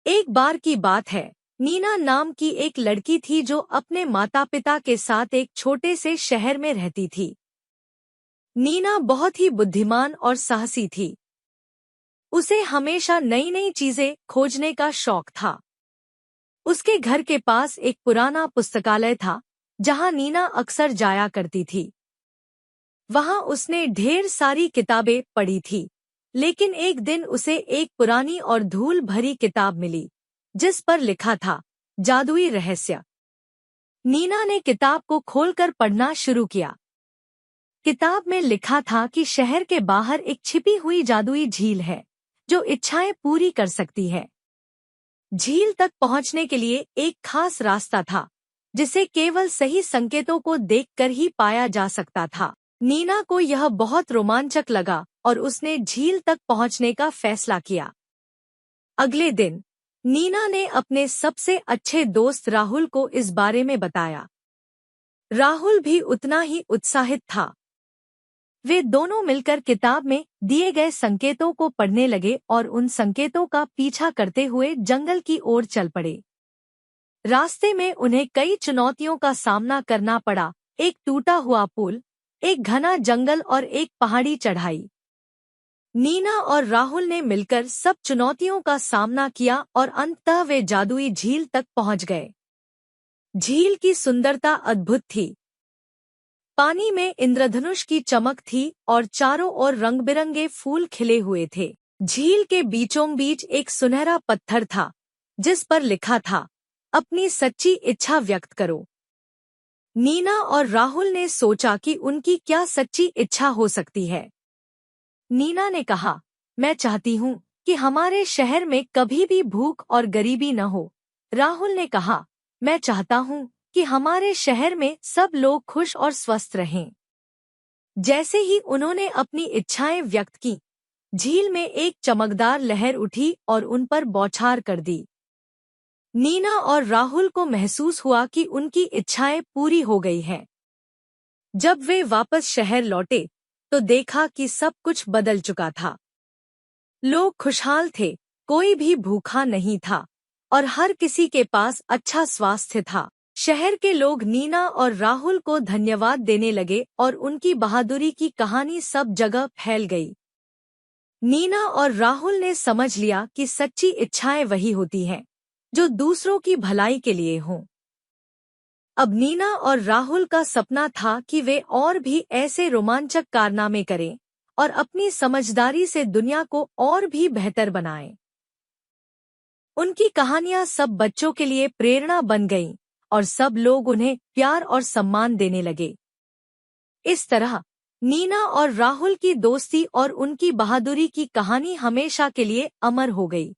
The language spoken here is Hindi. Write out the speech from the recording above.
एक बार की बात है, नीना नाम की एक लड़की थी जो अपने माता पिता के साथ एक छोटे से शहर में रहती थी। नीना बहुत ही बुद्धिमान और साहसी थी। उसे हमेशा नई नई चीजें खोजने का शौक था। उसके घर के पास एक पुराना पुस्तकालय था, जहां नीना अक्सर जाया करती थी। वहां उसने ढेर सारी किताबें पढ़ी थी, लेकिन एक दिन उसे एक पुरानी और धूल भरी किताब मिली, जिस पर लिखा था जादुई रहस्य। नीना ने किताब को खोलकर पढ़ना शुरू किया। किताब में लिखा था कि शहर के बाहर एक छिपी हुई जादुई झील है, जो इच्छाएं पूरी कर सकती है। झील तक पहुंचने के लिए एक खास रास्ता था, जिसे केवल सही संकेतों को देखकर ही पाया जा सकता था। नीना को यह बहुत रोमांचक लगा और उसने झील तक पहुंचने का फैसला किया। अगले दिन नीना ने अपने सबसे अच्छे दोस्त राहुल को इस बारे में बताया। राहुल भी उतना ही उत्साहित था। वे दोनों मिलकर किताब में दिए गए संकेतों को पढ़ने लगे और उन संकेतों का पीछा करते हुए जंगल की ओर चल पड़े। रास्ते में उन्हें कई चुनौतियों का सामना करना पड़ा, एक टूटा हुआ पुल, एक घना जंगल और एक पहाड़ी चढ़ाई। नीना और राहुल ने मिलकर सब चुनौतियों का सामना किया और अंततः वे जादुई झील तक पहुंच गए। झील की सुंदरता अद्भुत थी। पानी में इंद्रधनुष की चमक थी और चारों ओर रंग-बिरंगे फूल खिले हुए थे। झील के बीचों बीच एक सुनहरा पत्थर था, जिस पर लिखा था, अपनी सच्ची इच्छा व्यक्त करो। नीना और राहुल ने सोचा कि उनकी क्या सच्ची इच्छा हो सकती है। नीना ने कहा, मैं चाहती हूँ कि हमारे शहर में कभी भी भूख और गरीबी न हो। राहुल ने कहा, मैं चाहता हूँ कि हमारे शहर में सब लोग खुश और स्वस्थ रहें। जैसे ही उन्होंने अपनी इच्छाएं व्यक्त की, झील में एक चमकदार लहर उठी और उन पर बौछार कर दी। नीना और राहुल को महसूस हुआ कि उनकी इच्छाएं पूरी हो गई हैं। जब वे वापस शहर लौटे, तो देखा कि सब कुछ बदल चुका था। लोग खुशहाल थे, कोई भी भूखा नहीं था और हर किसी के पास अच्छा स्वास्थ्य था। शहर के लोग नीना और राहुल को धन्यवाद देने लगे और उनकी बहादुरी की कहानी सब जगह फैल गई। नीना और राहुल ने समझ लिया कि सच्ची इच्छाएं वही होती हैं, जो दूसरों की भलाई के लिए हों। अब नीना और राहुल का सपना था कि वे और भी ऐसे रोमांचक कारनामे करें और अपनी समझदारी से दुनिया को और भी बेहतर बनाएं। उनकी कहानियां सब बच्चों के लिए प्रेरणा बन गईं और सब लोग उन्हें प्यार और सम्मान देने लगे। इस तरह नीना और राहुल की दोस्ती और उनकी बहादुरी की कहानी हमेशा के लिए अमर हो गई।